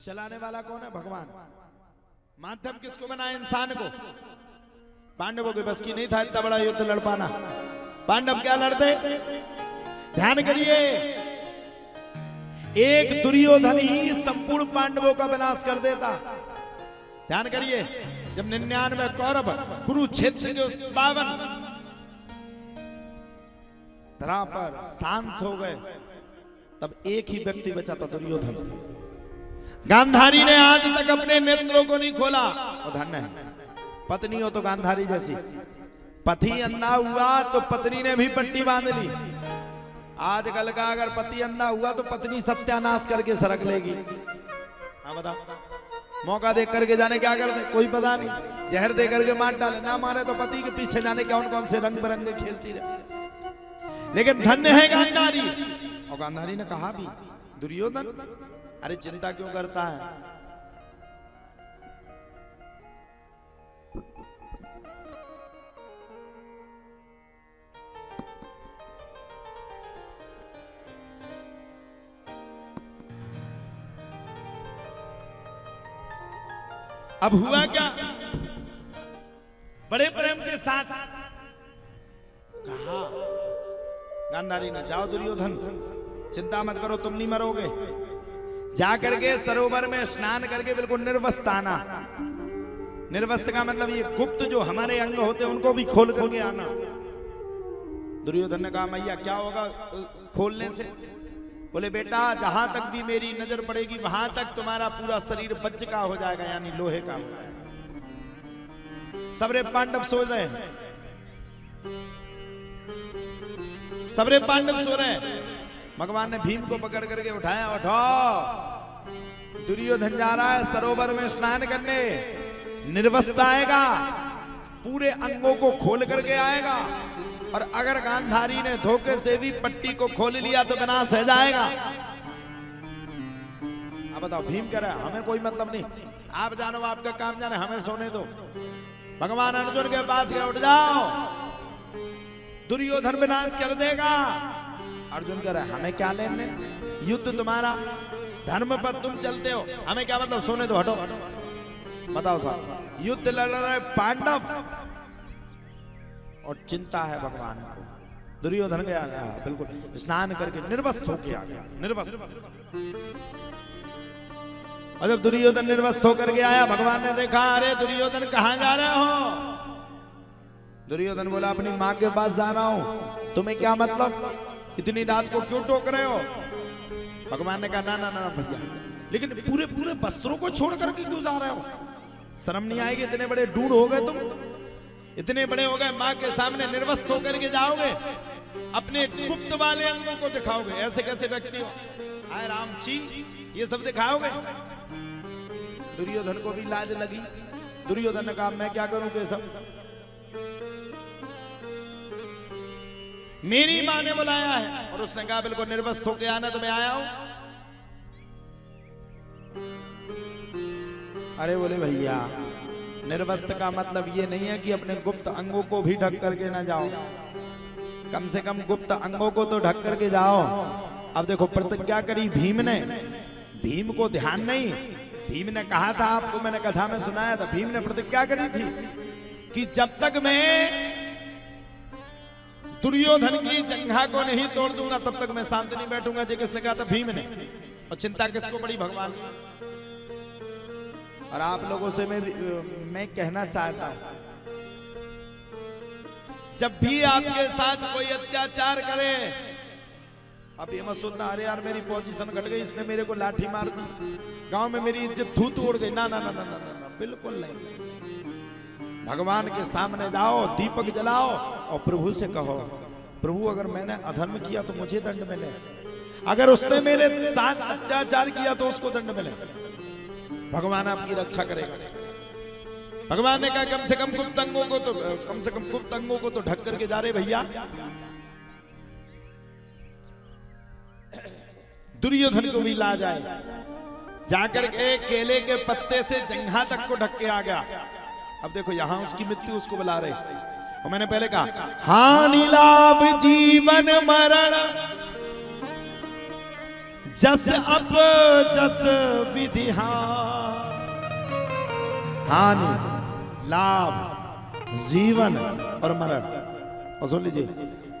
चलाने वाला कौन है? भगवान। माध्यम किसको बनाया? इंसान को। पांडवों के बस की नहीं था इतना बड़ा युद्ध लड़ पाना। पांडव क्या लड़ते? ध्यान करिए, एक दुर्योधन ही संपूर्ण पांडवों का विनाश कर देता। ध्यान करिए, जब 99 कौरव कुरुक्षेत्र के उस पावन धरा पर शांत हो गए, तब एक ही व्यक्ति बचा था, दुर्योधन। गांधारी ने आज तक अपने नेत्रों को नहीं खोला। और धन्य है पत्नी हो तो गांधारी जैसी। पति अंधा हुआ तो पत्नी ने भी पट्टी बांध ली। आजकल का अगर पति अंधा हुआ तो पत्नी सत्यानाश करके सरक लेगी। हाँ बताओ, मौका देख करके जाने क्या करते, कोई पता नहीं। जहर दे करके मार डाले, ना मारे तो पति के पीछे जाने कौन कौन से रंग बिरंगे खेलती रहे। लेकिन धन्य है गांधारी। और गांधारी ने कहा भी, दुर्योधन अरे चिंता क्यों करता है? अब हुआ क्या? बड़े प्रेम के साथ कहा गांधारी ने, जाओ दुर्योधन, चिंता मत करो, तुम नहीं मरोगे। जाकर के सरोवर में स्नान करके बिल्कुल निर्वस्त्र आना। निर्वस्त्र का मतलब ये गुप्त जो हमारे अंग होते हैं उनको भी खोल करके आना। दुर्योधन ने कहा, मैया क्या होगा खोलने से? बोले बेटा, जहां तक भी मेरी नजर पड़ेगी वहां तक तुम्हारा पूरा शरीर वज्र का हो जाएगा, यानी लोहे का हो जाएगा। सबरे पांडव सो रहे हैं, सबरे पांडव सो रहे हैं। भगवान ने भीम को पकड़ करके उठाया, उठो, दुर्योधन जा रहा है सरोवर में स्नान करने, निर्वस्त्र आएगा, पूरे अंगों को खोल करके आएगा। और अगर गांधारी ने धोखे से भी पट्टी को खोल लिया तो विनाश हो जाएगा। अब बताओ, भीम कह रहा है हमें कोई मतलब नहीं, आप जानो, आपका काम जाने, हमें सोने दो। भगवान अर्जुन के पास गए, उठ जाओ, दुर्योधन विनाश कर देगा। अर्जुन कह रहा है हमें क्या लेने, युद्ध तुम्हारा, धर्म पर तुम चलते हो, हमें क्या मतलब, सोने दो, हटो। बताओ साहब, युद्ध लड़ रहे पांडव और चिंता है भगवान को। दुर्योधन गया बिल्कुल स्नान करके निर्वस्त्र होके आ गया, निर्वस्त्र। और जब दुर्योधन निर्वस्त्र होकर के आया, भगवान ने देखा, अरे दुर्योधन कहां जा रहे हो? दुर्योधन बोला, अपनी मां के पास जा रहा हूं। तुम्हें क्या मतलब, इतनी रात को क्यों टोक रहे हो? भगवान ने कहा, ना ना ना भैया, लेकिन पूरे पूरे वस्त्रों को छोड़ करके क्यों जा रहे हो? शर्म नहीं आएगी? इतने बड़े ढूंढ हो गए तुम, इतने बड़े हो गए, मां के सामने निर्वस्त्र होकर के जाओगे, अपने गुप्त वाले अंगों को दिखाओगे? ऐसे कैसे व्यक्ति हो? आए राम छी, ये सब दिखाओगे? दुर्योधन को भी लाज लगी। दुर्योधन ने कहा, मैं क्या करूं के सब, मेरी मां ने बुलाया है। और उसने कहा, बिल्कुल निर्वस्त्र होके आना, तो मैं आया हूं। अरे बोले भैया, निर्वस्त्र का मतलब ये नहीं है कि अपने गुप्त अंगों को भी ढक करके ना जाओ, कम से कम गुप्त अंगों को तो ढक करके जाओ। अब देखो, प्रतिज्ञा करी भीम ने, भीम को ध्यान नहीं, भीम ने कहा था, आपको मैंने कथा में सुनाया था, भीम ने प्रतिज्ञा करी थी कि जब तक मैं दुर्योधन की जंघा को नहीं तोड़ दूंगा तब तक मैं शांत नहीं बैठूंगा। जी किसने कहा था? भीम ने। और चिंता किसको पड़ी? भगवान। और आप लोगों से मैं कहना चाहता हूं, जब भी आपके साथ कोई अत्याचार करे, अब ये मत सोचना, अरे यार मेरी पोजीशन घट गई, इसने मेरे को लाठी मार दी, गांव में मेरी इज्जत धू तोड़ गई। ना ना ना ना ना ना, बिल्कुल नहीं। भगवान के सामने जाओ, दीपक जलाओ और प्रभु से कहो, प्रभु अगर मैंने अधर्म किया तो मुझे दंड मिले, अगर उसने मेरे साथ अत्याचार किया तो उसको दंड मिले। भगवान आपकी रक्षा करेगा। भगवान ने कहा, कम से कम गुप्त अंगों को तो, कम से कम गुप्त अंगों को तो ढक करके जा रहे भैया। दुर्योधन को भी ला जाए, जाकर के केले के पत्ते से जंघा तक को ढक के आ गया। अब देखो, यहां उसकी मृत्यु, उसको बुला रहे। और मैंने पहले कहा, हानि लाभ जीवन मरण जस अप जस विधिहार, हानि लाभ जीवन और मरण। और सुन लीजिए,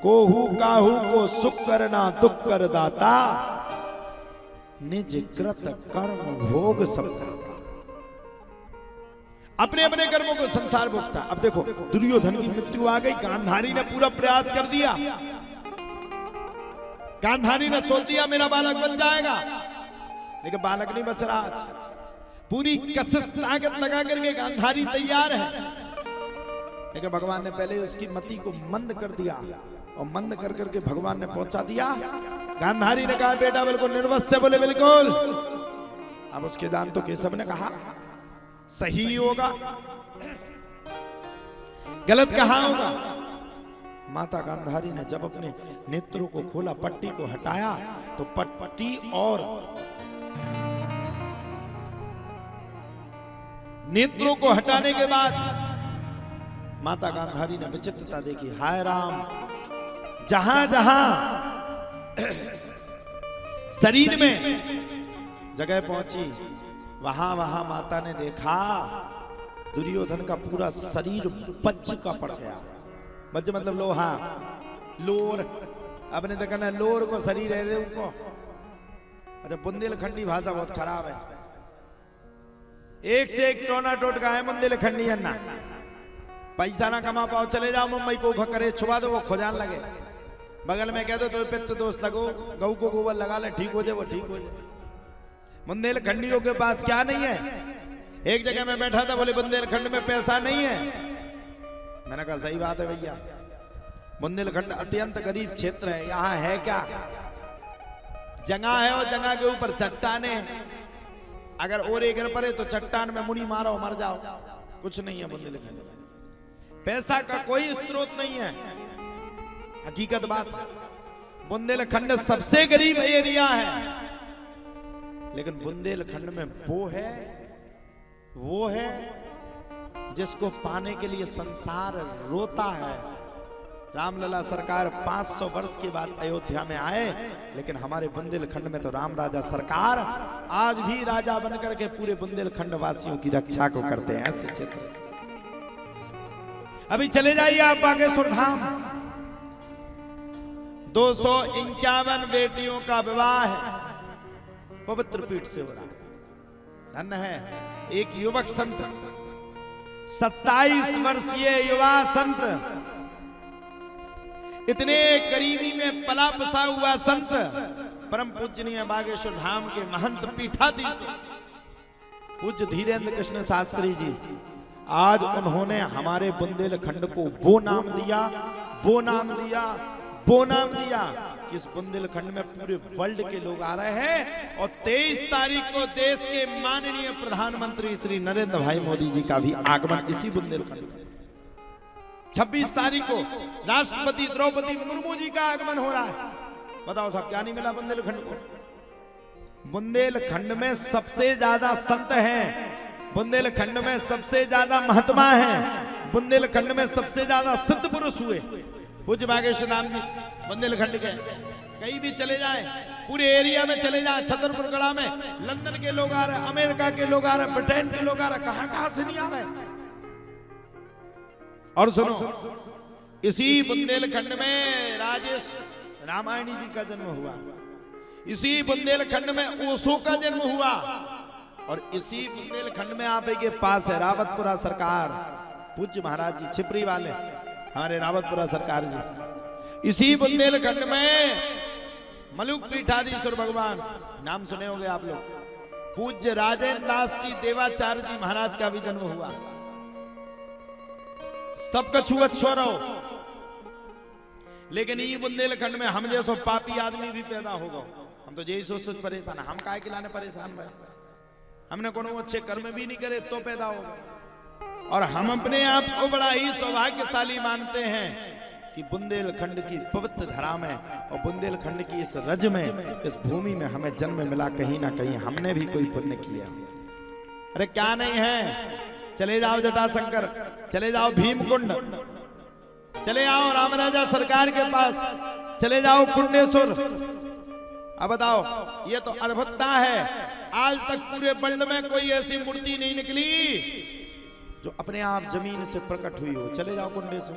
कोहू काहू को सुख करना दुख कर दाता, निज कृत कर्म भोग सब साता। अपने अपने कर्मों को संसार भोगता। अब देखो दुर्योधन की मृत्यु आ गई, गांधारी ने पूरा प्रयास कर दिया, गांधारी ने सोच दिया मेरा बालक बच जाएगा, लेकिन बालक नहीं बच रहा। पूरी कसस ताकत लगा करके गांधारी तैयार है, लेकिन भगवान ने पहले उसकी मति को मंद कर दिया, और मंद कर करके भगवान ने पहुंचा दिया। गांधारी ने कहा बेटा बिल्कुल निर्वस्त्र, बोले बिल्कुल। अब उसके दान तो केशव ने कहा सही होगा, गलत कहां होगा। माता गांधारी ने जब अपने नेत्रों को खोला, पट्टी को हटाया, तो पट्टी और नेत्रों को हटाने के बाद माता गांधारी ने विचित्रता देखी। हाय राम, जहां जहां शरीर में जगह पहुंची, वहां वहां माता ने देखा दुर्योधन का पूरा शरीर वज्र का पड़ गया। वज्र मतलब लोहा, लोर। अपने तो कहना लोर को शरीर है उनको। अच्छा, बुंदेलखंडी भाषा बहुत खराब है, एक से एक टोना टोटका है बुंदेलखंडी अन्ना। पैसा ना कमा पाओ, चले जाओ मुंबई को करे छुपा दो, वो खोजान लगे। बगल में कह दो तो पित्त दोष लगो, गऊ को गोबर लगा ले, ठीक हो जाए, वो ठीक हो जाए। बुंदेलखंडियों के पास क्या नहीं है। एक जगह में बैठा था, बोले बुंदेलखंड में पैसा नहीं है। मैंने कहा सही बात है भैया, बुंदेलखंड अत्यंत गरीब क्षेत्र है, यहाँ है क्या? जगह है और जगह के ऊपर चट्टाने, अगर ओरे गिर पड़े तो चट्टान में मुड़ी मारो मर जाओ, कुछ नहीं है बुंदेलखंड में। पैसा का कोई स्रोत नहीं है, हकीकत बात। बुंदेलखंड सबसे गरीब एरिया है, लेकिन बुंदेलखंड में वो है जिसको पाने के लिए संसार रोता है। रामलला सरकार 500 वर्ष के बाद अयोध्या में आए, लेकिन हमारे बुंदेलखंड में तो राम राजा सरकार आज भी राजा बनकर के पूरे बुंदेलखंड वासियों की रक्षा को करते हैं। ऐसे क्षेत्र अभी चले जाइए आप बागेश्वर धाम, 251 बेटियों का विवाह है, पवित्र पीठ से हो रहा है। धन्य है एक युवक संत, 27 वर्षीय युवा संत, इतने गरीबी में पला बसा हुआ संत, परम पूजनीय बागेश्वर धाम के महंत पीठाधीश पूज्य धीरेन्द्र कृष्ण शास्त्री जी, आज उन्होंने हमारे बुंदेलखंड को वो नाम दिया कि इस बुंदेलखंड में पूरे वर्ल्ड के लोग आ रहे हैं। और 23 तारीख को देश के माननीय प्रधानमंत्री श्री नरेंद्र भाई मोदी जी का भी आगमन इसी बुंदेलखंड में। 26 तारीख को राष्ट्रपति द्रौपदी मुर्मू जी का आगमन हो रहा है। बताओ साहब, क्या नहीं मिला बुंदेलखंड को? बुंदेलखंड में सबसे ज्यादा संत हैं, बुंदेलखंड में सबसे ज्यादा महात्मा हैं, बुंदेलखंड में सबसे ज्यादा सिद्ध पुरुष हुए। पूज्य बागेश्वर धाम जी बुंदेलखंड के, कहीं भी चले जाएं, पूरे एरिया में चले जाएं, छतरपुर गढ़ा में लंदन के लोग आ रहे, अमेरिका के लोग आ रहे, ब्रिटेन के लोग आ रहे, कहां से नहीं आ रहे। और सुनो, इसी बुंदेलखंड में राजेश रामायणी जी का जन्म हुआ, इसी बुंदेलखंड में ओशो का जन्म हुआ, और इसी बुंदेलखंड में आप के पास है रावतपुरा सरकार, पूज्य महाराज जी छिपरी वाले हमारे रावतपुरा सरकार जी। इसी बुंदेलखंड में मलुक पीठाधीश्वर भगवान, नाम सुने होंगे आप लोग, पूज्य राजेंद्र दास जी देवाचार्य जी महाराज का भी जन्म हुआ। सबका छुअत छोड़ो, लेकिन ये बुंदेलखंड में हम जैसो पापी आदमी भी पैदा होगा। हम तो यही सोच परेशान है, हम काहे के लाने परेशान भाई, हमने कोनो अच्छे कर्म भी नहीं करे तो पैदा होगा। और हम अपने आप को बड़ा ही सौभाग्यशाली मानते हैं कि बुंदेलखंड की पवित्र धरा में और बुंदेलखंड की इस रज में, इस भूमि में हमें जन्म मिला। कहीं ना कहीं हमने भी कोई पुण्य किया। अरे क्या नहीं है, चले जाओ जटाशंकर, चले जाओ भीमकुंड, चले आओ रामराजा सरकार के पास, चले जाओ कुंडेश्वर, अब बताओ, ये तो अद्भुतता है। आज तक पूरे वर्ल्ड में कोई ऐसी मूर्ति नहीं निकली जो अपने आप जमीन से प्रकट हुई हो। चले जाओ कुंडे से,